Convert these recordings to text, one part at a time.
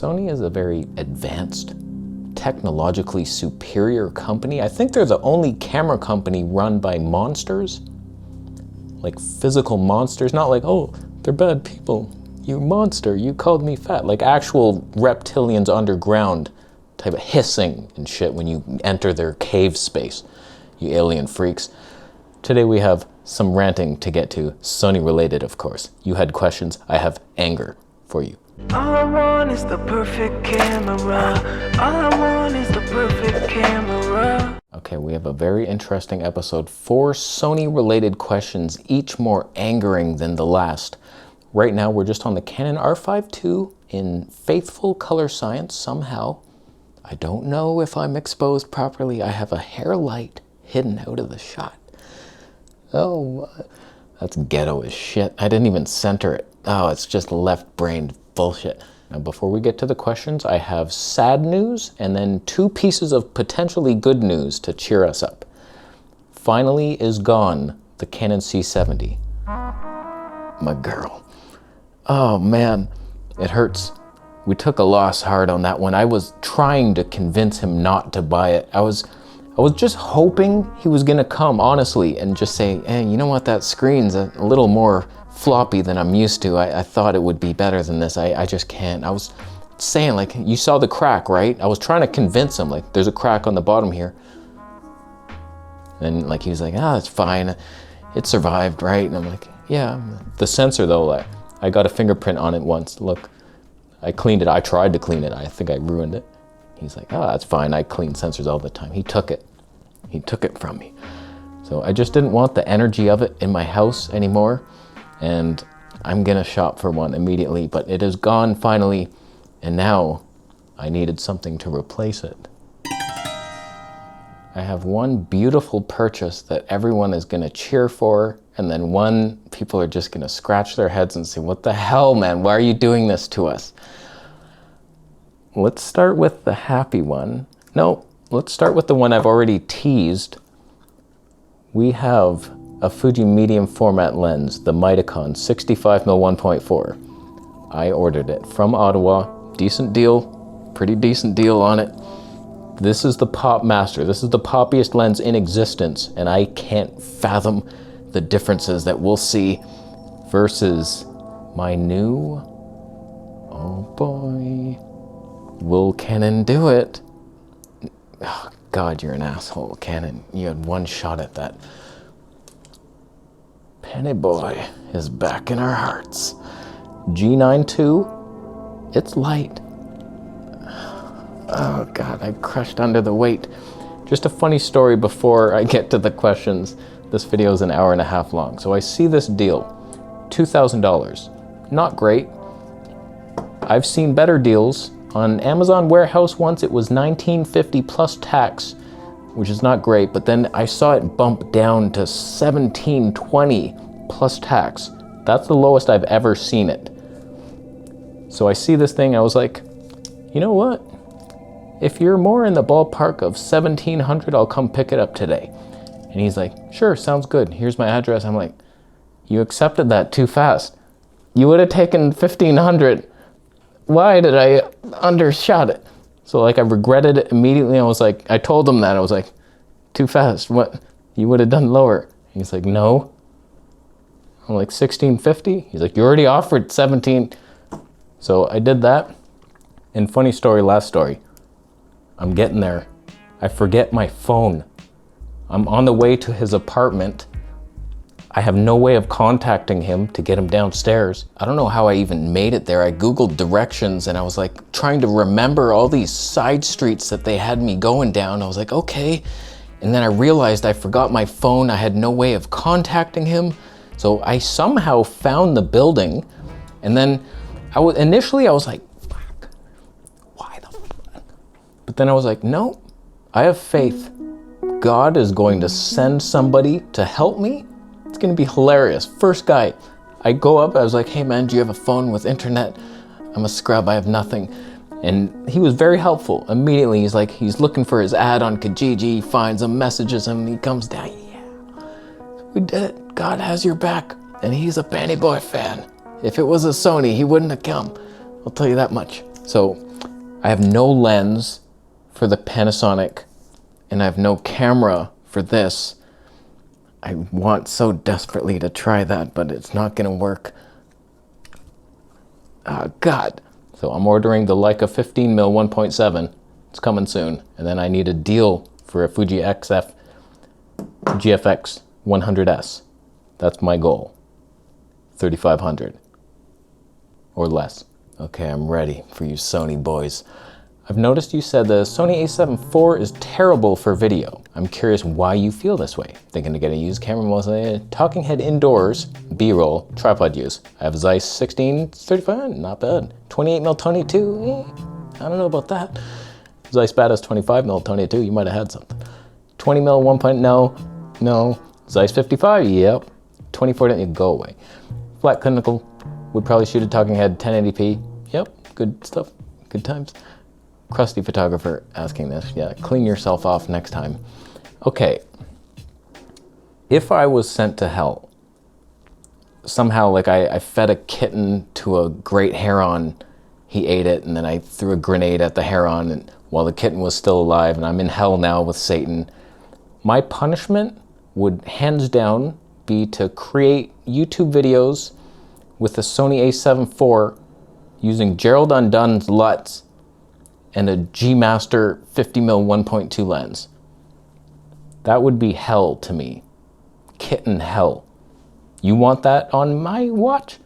Sony is a very advanced, technologically superior company. I think they're the only camera company run by monsters. Like physical monsters, not like, oh, they're bad people. You monster, you called me fat. Like actual reptilians underground type of hissing and shit when you enter their cave space, you alien freaks. Today we have some ranting to get to, Sony related of course. You had questions, I have anger for you. All I want is the perfect camera. All I want is the perfect camera. Okay, we have a very interesting episode. 4 Sony related questions, each more angering than the last. Right now we're just on the Canon R5 II in faithful color science somehow. I don't know if I'm exposed properly. I have a hair light hidden out of the shot. Oh, that's ghetto as shit. I didn't even center it. Oh, it's just left-brained bullshit. Now, before we get to the questions, I have sad news and then 2 pieces of potentially good news to cheer us up. Finally is gone, the Canon C70. My girl. Oh man, it hurts. We took a loss hard on that one. I was trying to convince him not to buy it. I was just hoping he was gonna come, honestly, and just say, hey, you know what, that screen's a little more floppy than I'm used to. I thought it would be better than this. I just can't. I was saying, like, you saw the crack, right? I was trying to convince him, like, there's a crack on the bottom here. And like, he was like, ah, it's fine. It survived, right? And I'm like, yeah. The sensor though, I got a fingerprint on it once. Look, I cleaned it. I tried to clean it. I think I ruined it. He's like, oh, that's fine. I clean sensors all the time. He took it. He took it from me. So I just didn't want the energy of it in my house anymore. And I'm gonna shop for one immediately, but it is gone finally. And now I needed something to replace it. I have one beautiful purchase that everyone is gonna cheer for. And then one, people are just gonna scratch their heads and say, what the hell, man? Why are you doing this to us? Let's start with the happy one. No, let's start with the one I've already teased. We have a Fuji medium format lens, the Mitacon 65mm 1.4. I ordered it from Ottawa. Decent deal, pretty decent deal on it. This is the Pop Master. This is the poppiest lens in existence, and I can't fathom the differences that we'll see versus my new, oh boy, will Canon do it? Oh, God, you're an asshole, Canon. You had one shot at that. Penny boy is back in our hearts. G9 II, it's light. Oh God, I crushed under the weight. Just a funny story before I get to the questions. This video is an hour and a half long. So I see this deal, $2,000. Not great. I've seen better deals. On Amazon Warehouse once, it was $19.50 plus tax, which is not great, but then I saw it bump down to $17.20 plus tax. That's the lowest I've ever seen it. So I see this thing, I was like, you know what? If you're more in the ballpark of $1,700, I'll come pick it up today. And he's like, sure, sounds good. Here's my address. I'm like, you accepted that too fast. You would have taken $1,500. Why did I undershot it? So like I regretted it immediately. I was like, I told him that. I was like, too fast. What? You would have done lower. He's like, no. I'm like, $1,650? He's like, you already offered 17. So I did that. And funny story, last story. I'm getting there. I forget my phone. I'm on the way to his apartment. I have no way of contacting him to get him downstairs. I don't know how I even made it there. I Googled directions and I was like trying to remember all these side streets that they had me going down. I was like, okay. And then I realized I forgot my phone. I had no way of contacting him. So I somehow found the building. And then initially I was like, fuck, why the fuck? But then I was like, no, I have faith. God is going to send somebody to help me. It's gonna be hilarious. First guy, I go up, I was like, hey man, do you have a phone with internet? I'm a scrub, I have nothing. And he was very helpful. Immediately, he's like, he's looking for his ad on Kijiji, he finds him, messages him, and he comes down, yeah. We did it, God has your back. And he's a Panty Boy fan. If it was a Sony, he wouldn't have come. I'll tell you that much. So I have no lens for the Panasonic, and I have no camera for this. I want so desperately to try that, but it's not gonna work. Oh, God. So I'm ordering the Leica 15mm 1.7. It's coming soon. And then I need a deal for a Fuji XF GFX 100S. That's my goal. 3,500 or less. Okay, I'm ready for you Sony boys. I've noticed you said the Sony a7 IV is terrible for video. I'm curious why you feel this way. Thinking to get a used camera, mostly talking head indoors, B-roll, tripod use. I have Zeiss 16-35, not bad. 28mm 22, I don't know about that. Zeiss Batis 25mm 22, you might have had something. 20mm 1.0, no. Zeiss 55, yep. 24, go away. Flat clinical, would probably shoot a talking head 1080p, yep, good stuff, good times. Crusty photographer asking this. Yeah, clean yourself off next time. Okay. If I was sent to hell, somehow like I fed a kitten to a great heron, he ate it, and then I threw a grenade at the heron and while the kitten was still alive, and I'm in hell now with Satan, my punishment would hands down be to create YouTube videos with the Sony a7 IV using Gerald Undun's LUTs and a G Master 50mm 1.2 lens. That would be hell to me. Kitten hell. You want that on my watch?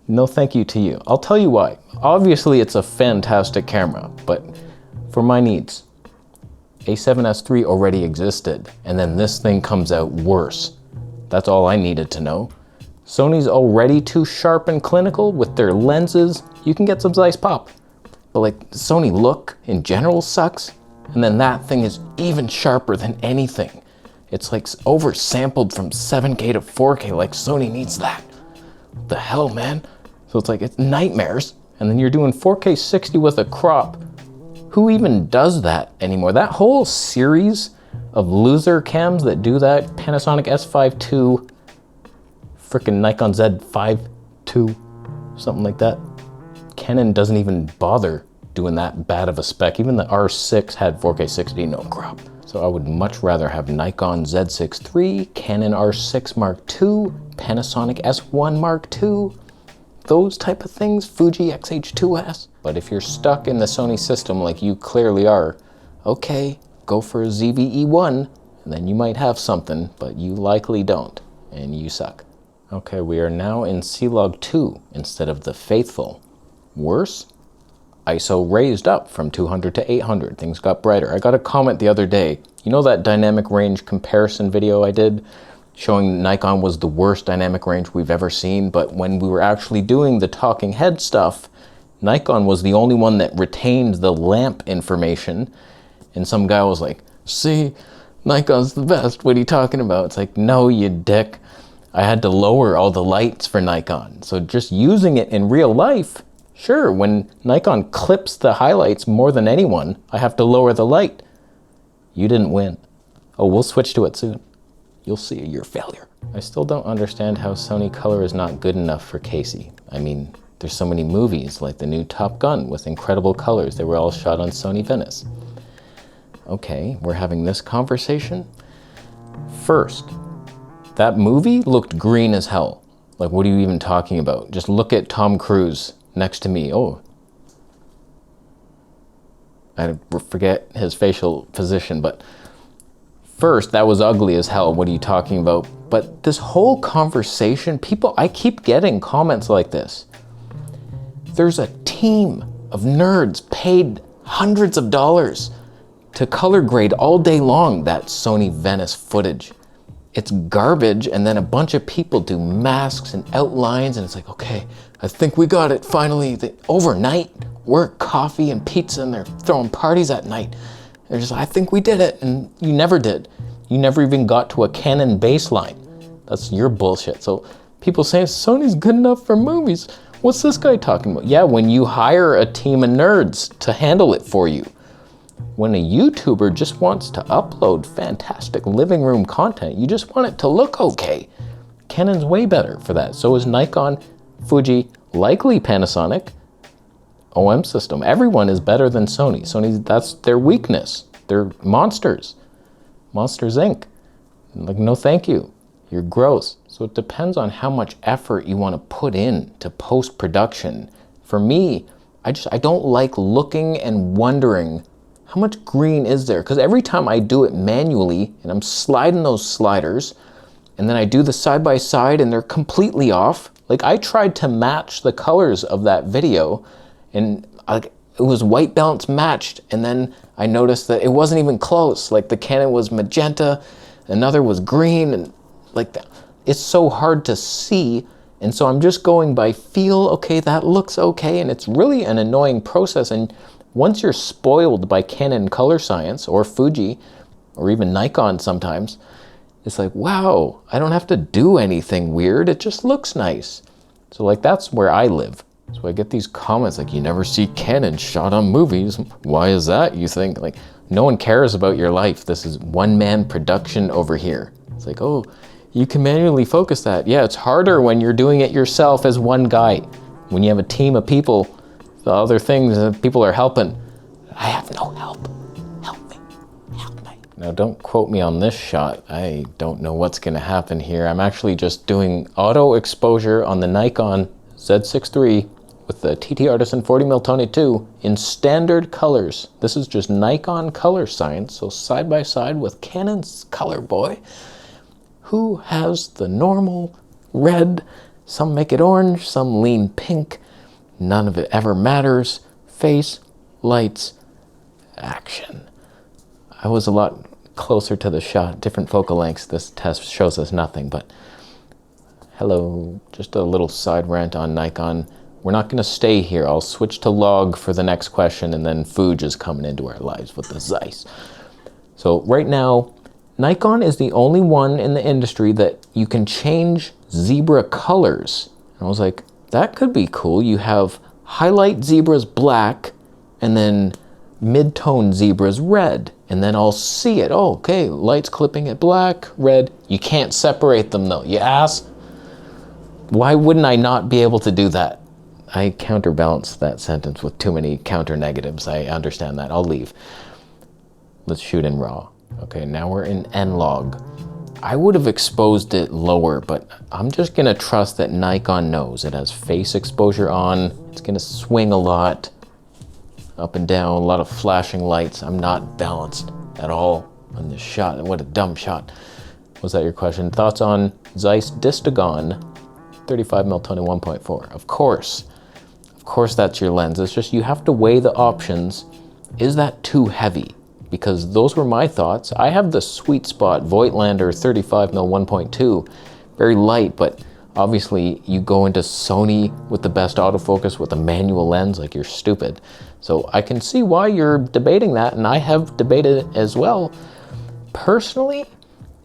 No thank you to you. I'll tell you why. Obviously it's a fantastic camera, but for my needs, a7S III already existed, and then this thing comes out worse. That's all I needed to know. Sony's already too sharp and clinical with their lenses. You can get some Zeiss pop. But like Sony look in general sucks, and then that thing is even sharper than anything. It's like oversampled from 7K to 4K, like Sony needs that. What the hell, man? So it's like, it's nightmares, and then you're doing 4K 60 with a crop. Who even does that anymore? That whole series of loser cams that do that, Panasonic S5 II, frickin' Nikon Z5 II, something like that. Canon doesn't even bother doing that bad of a spec. Even the R6 had 4K 60, no crop. So I would much rather have Nikon Z6 III, Canon R6 Mark II, Panasonic S1 Mark II, those type of things, Fuji X-H2S. But if you're stuck in the Sony system like you clearly are, okay, go for a ZV-E1, and then you might have something, but you likely don't, and you suck. Okay, we are now in C-Log 2 instead of the faithful. Worse, ISO raised up from 200 to 800. Things got brighter. I got a comment the other day. You know that dynamic range comparison video I did showing Nikon was the worst dynamic range we've ever seen, but when we were actually doing the talking head stuff, Nikon was the only one that retained the lamp information. And some guy was like, see, Nikon's the best. What are you talking about? It's like, no, you dick. I had to lower all the lights for Nikon. So just using it in real life, sure, when Nikon clips the highlights more than anyone, I have to lower the light. You didn't win. Oh, we'll switch to it soon. You'll see your failure. I still don't understand how Sony color is not good enough for Casey. I mean, there's so many movies like the new Top Gun with incredible colors. They were all shot on Sony Venice. Okay, we're having this conversation. First, that movie looked green as hell. Like, what are you even talking about? Just look at Tom Cruise next to me. Oh, I forget his facial position, but first, that was ugly as hell. What are you talking about? But this whole conversation, people, I keep getting comments like this. There's a team of nerds paid hundreds of dollars to color grade all day long that Sony Venice footage. It's garbage, and then a bunch of people do masks and outlines, and it's like, okay, I think we got it finally. Overnight, work, coffee, and pizza, and they're throwing parties at night. They're just, I think we did it, and you never did. You never even got to a Canon baseline. That's your bullshit. So people say Sony's good enough for movies. What's this guy talking about? Yeah, when you hire a team of nerds to handle it for you. When a YouTuber just wants to upload fantastic living room content, you just want it to look okay. Canon's way better for that. So is Nikon, Fuji, likely Panasonic. OM system. Everyone is better than Sony. Sony, that's their weakness. They're monsters. Monsters Inc. Like, no thank you. You're gross. So it depends on how much effort you want to put in to post-production. For me, I don't like looking and wondering how much green is there? Because every time I do it manually and I'm sliding those sliders and then I do the side by side and they're completely off. Like, I tried to match the colors of that video and it was white balance matched, and then I noticed that it wasn't even close. Like, the Canon was magenta, another was green, and like that. It's so hard to see. And so I'm just going by feel. Okay, that looks okay. And it's really an annoying process. And once you're spoiled by Canon color science or Fuji or even Nikon sometimes, it's like, wow, I don't have to do anything weird. It just looks nice. So like, that's where I live. So I get these comments like, you never see Canon shot on movies. Why is that? You think, like, no one cares about your life. This is one-man production over here. It's like, oh, you can manually focus that. Yeah, it's harder when you're doing it yourself as one guy. When you have a team of people, the other things that people are helping. I have no help. Help me. Help me. Now, don't quote me on this shot. I don't know what's going to happen here. I'm actually just doing auto exposure on the Nikon Z6 III with the TT Artisan 40mm Tony 2 in standard colors. This is just Nikon color science, so side by side with Canon's Color Boy, who has the normal red. Some make it orange, some lean pink. None of it ever matters. Face, lights, action. I was a lot closer to the shot, different focal lengths. This test shows us nothing, but hello, just a little side rant on Nikon. We're not going to stay here. I'll switch to log for the next question, and then Fuji is coming into our lives with the Zeiss. So right now, Nikon is the only one in the industry that you can change zebra colors. And I was like, that could be cool. You have highlight zebras black, and then mid-tone zebras red. And then I'll see it. Oh, okay, light's clipping it black, red. You can't separate them though, you ass. Why wouldn't I not be able to do that? I counterbalanced that sentence with too many counter negatives. I understand that. I'll leave. Let's shoot in RAW. Okay, now we're in N-Log. I would have exposed it lower, but I'm just gonna trust that Nikon knows. It has face exposure on. It's gonna swing a lot, up and down, a lot of flashing lights. I'm not balanced at all on this shot. What a dumb shot. Was that your question? Thoughts on Zeiss Distagon 35mm Tony 1.4? Of course that's your lens. It's just you have to weigh the options. Is that too heavy? Because those were my thoughts. I have the sweet spot Voigtlander 35mm 1.2, very light, but obviously you go into Sony with the best autofocus with a manual lens, like, you're stupid. So I can see why you're debating that, and I have debated it as well. Personally,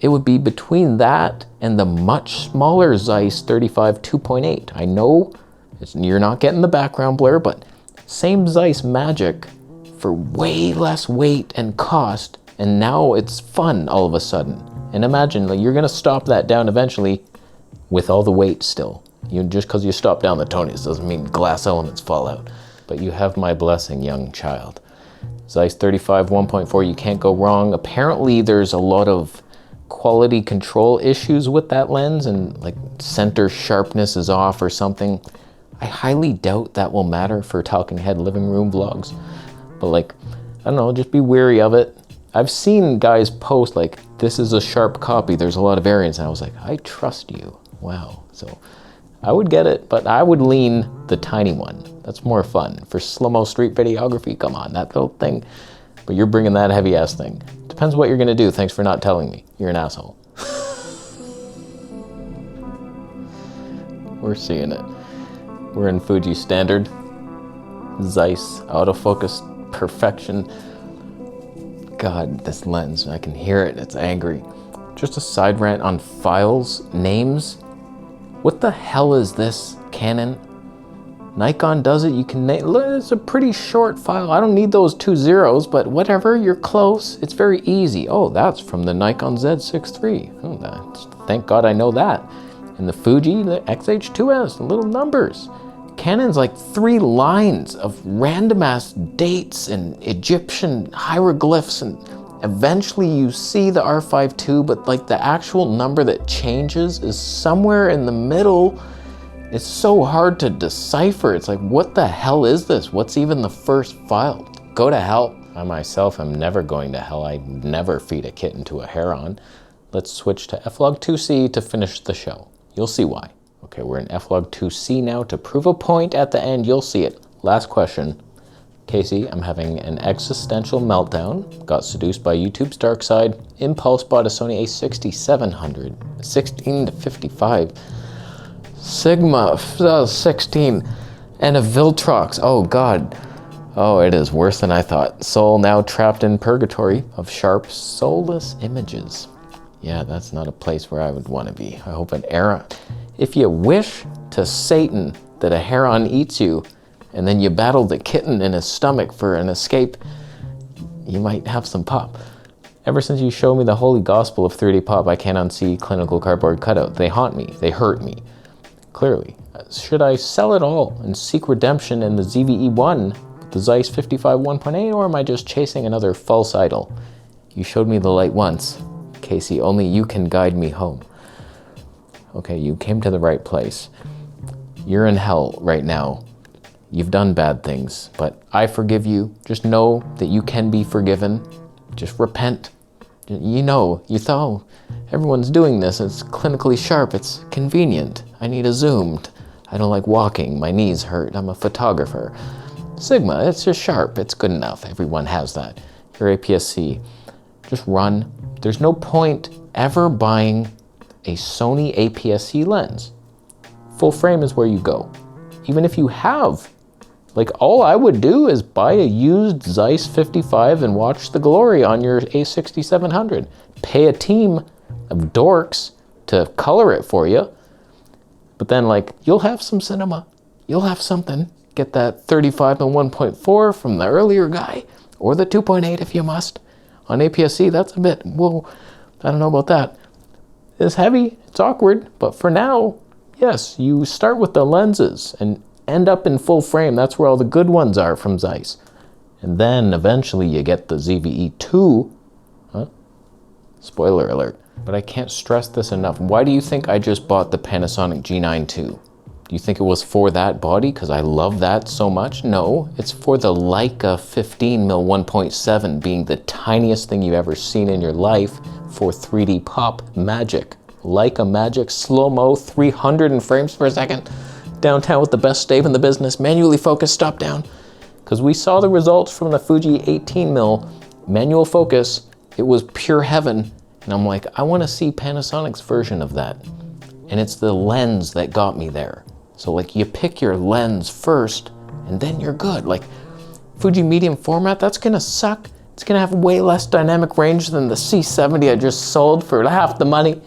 it would be between that and the much smaller Zeiss 35 2.8. I know you're not getting the background blur, but same Zeiss magic for way less weight and cost, and now it's fun all of a sudden. And imagine, like, you're gonna stop that down eventually with all the weight still. Just because you stop down the Tonys doesn't mean glass elements fall out. But you have my blessing, young child. Zeiss 35 1.4, you can't go wrong. Apparently there's a lot of quality control issues with that lens, and like center sharpness is off or something. I highly doubt that will matter for Talking Head living room vlogs. But like, I don't know, just be wary of it. I've seen guys post like, this is a sharp copy, there's a lot of variance, and I was like, I trust you. Wow. So I would get it, but I would lean the tiny one. That's more fun. For slow-mo street videography, come on, that little thing. But you're bringing that heavy ass thing. Depends what you're gonna do. Thanks for not telling me. You're an asshole. We're seeing it. We're in Fuji standard. Zeiss, autofocus, perfection. God, this lens, I can hear it, it's angry. Just a side rant on files, names. What the hell is this, Canon? Nikon does it, you can name, it's a pretty short file. I don't need those 2 zeros, but whatever, you're close. It's very easy. Oh, that's from the Nikon Z6 III. Oh, thank God I know that. And the Fuji, the XH2S, the little numbers. Canon's like 3 lines of random ass dates and Egyptian hieroglyphs, and eventually you see the R5 II, but like the actual number that changes is somewhere in the middle. It's so hard to decipher. It's like, what the hell is this? What's even the first file? Go to hell. I myself am never going to hell. I never feed a kitten to a heron. Let's switch to F-Log2C to finish the show. You'll see why. Okay, we're in F-Log2C now to prove a point at the end. You'll see it. Last question. Casey, I'm having an existential meltdown. Got seduced by YouTube's dark side. Impulse bought a Sony a6700, 16 to 55. Sigma 16 and a Viltrox. Oh God. Oh, it is worse than I thought. Soul now trapped in purgatory of sharp, soulless images. Yeah, that's not a place where I would want to be. I hope an era. If you wish to Satan that a heron eats you, and then you battle the kitten in his stomach for an escape, you might have some pop. Ever since you showed me the holy gospel of 3D pop, I can't unsee clinical cardboard cutout. They haunt me. They hurt me. Clearly. Should I sell it all and seek redemption in the ZVE1 with the Zeiss 55 1.8, or am I just chasing another false idol? You showed me the light once. Casey, only you can guide me home. Okay, you came to the right place. You're in hell right now. You've done bad things, but I forgive you. Just know that you can be forgiven. Just repent. You know, you thought everyone's doing this. It's clinically sharp. It's convenient. I need a zoomed. I don't like walking. My knees hurt. I'm a photographer. Sigma, it's just sharp. It's good enough. Everyone has that. Your APS-C. Just run. There's no point ever buying a Sony APS-C lens. Full frame is where you go. Even if you have, like, all I would do is buy a used Zeiss 55 and watch the glory on your A6700. Pay a team of dorks to color it for you. But then, like, you'll have some cinema. You'll have something. Get that 35 and 1.4 from the earlier guy, or the 2.8 if you must. On APS-C, that's a bit, whoa, I don't know about that. It's heavy, it's awkward, but for now, yes, you start with the lenses and end up in full frame. That's where all the good ones are from Zeiss. And then eventually you get the ZVE2. Huh? Spoiler alert. But I can't stress this enough. Why do you think I just bought the Panasonic G9 II? Do you think it was for that body because I love that so much? No, it's for the Leica 15mm 1.7 being the tiniest thing you've ever seen in your life for 3D pop magic. Leica magic, slow-mo, 300 frames per second. Downtown with the best stave in the business, manually focused stop down. Because we saw the results from the Fuji 18mm manual focus. It was pure heaven. And I'm like, I want to see Panasonic's version of that. And it's the lens that got me there. So like, you pick your lens first and then you're good. Like Fuji medium format, that's gonna suck. It's gonna have way less dynamic range than the C70 I just sold for half the money.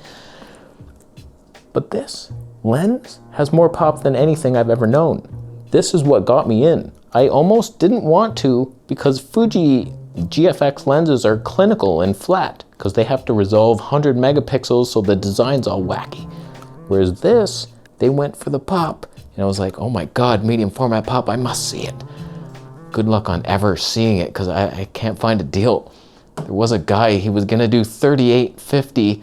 But this lens has more pop than anything I've ever known. This is what got me in. I almost didn't want to because Fuji GFX lenses are clinical and flat because they have to resolve 100 megapixels, so the design's all wacky. Whereas this, they went for the pop. And I was like, oh my God, medium format pop, I must see it. Good luck on ever seeing it because I can't find a deal. There was a guy, he was gonna do 38.50,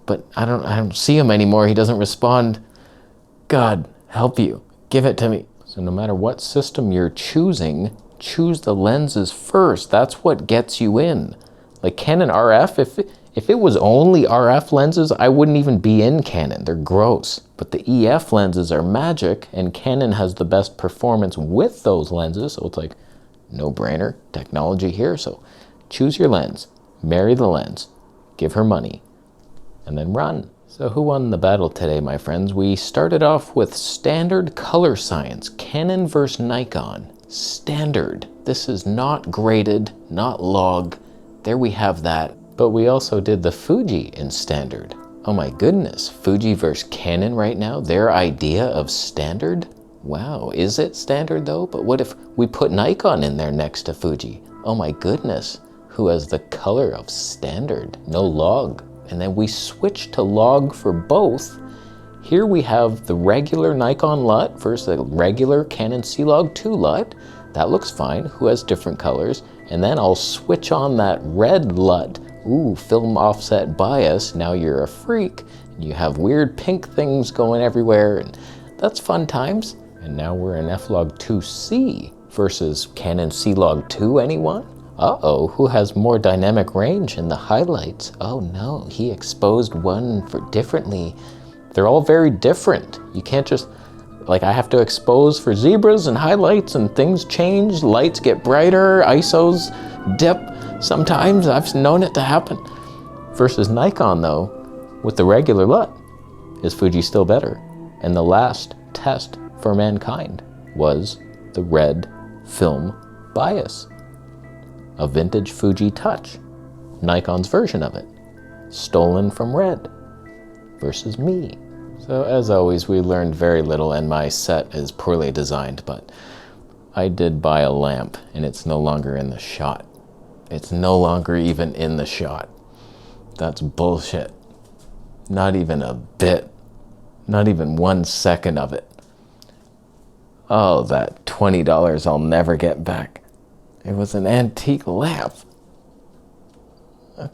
but I don't see him anymore. He doesn't respond. God, help you, give it to me. So no matter what system you're choosing, choose the lenses first. That's what gets you in. Like Canon RF, if it was only RF lenses, I wouldn't even be in Canon. They're gross. But the EF lenses are magic, and Canon has the best performance with those lenses, so it's like no-brainer technology here. So choose your lens, marry the lens, give her money, and then run. So who won the battle today, my friends? We started off with standard color science, Canon versus Nikon. Standard. This is not graded, not log. There we have that. But we also did the Fuji in standard. Oh my goodness, Fuji versus Canon right now? Their idea of standard? Wow, is it standard though? But what if we put Nikon in there next to Fuji? Oh my goodness, who has the color of standard? No log. And then we switched to log for both, Here we have the regular Nikon LUT versus the regular Canon C-Log2 LUT. That looks fine, who has different colors. And then I'll switch on that red LUT. Ooh, film offset bias, now you're a freak. You have weird pink things going everywhere, and that's fun times. And now we're in F-Log2C versus Canon C-Log2, anyone? Uh-oh, who has more dynamic range in the highlights? Oh no, he exposed one for differently. They're all very different. You can't just, like, I have to expose for zebras and highlights and things change, lights get brighter, ISOs dip sometimes. I've known it to happen. Versus Nikon though, with the regular LUT, is Fuji still better? And the last test for mankind was the red film bias. A vintage Fuji Touch, Nikon's version of it, stolen from red, versus me. So as always, we learned very little and my set is poorly designed, but I did buy a lamp and it's no longer in the shot. It's no longer even in the shot. That's bullshit. Not even a bit. Not even 1 second of it. Oh, that $20 I'll never get back. It was an antique lamp.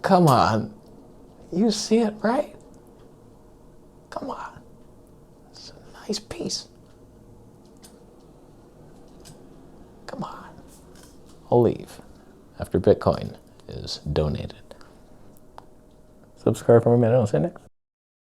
Come on. You see it, right? Come on. It's a nice piece. Come on. I'll leave after Bitcoin is donated. Subscribe for more minutes. I'll see you next.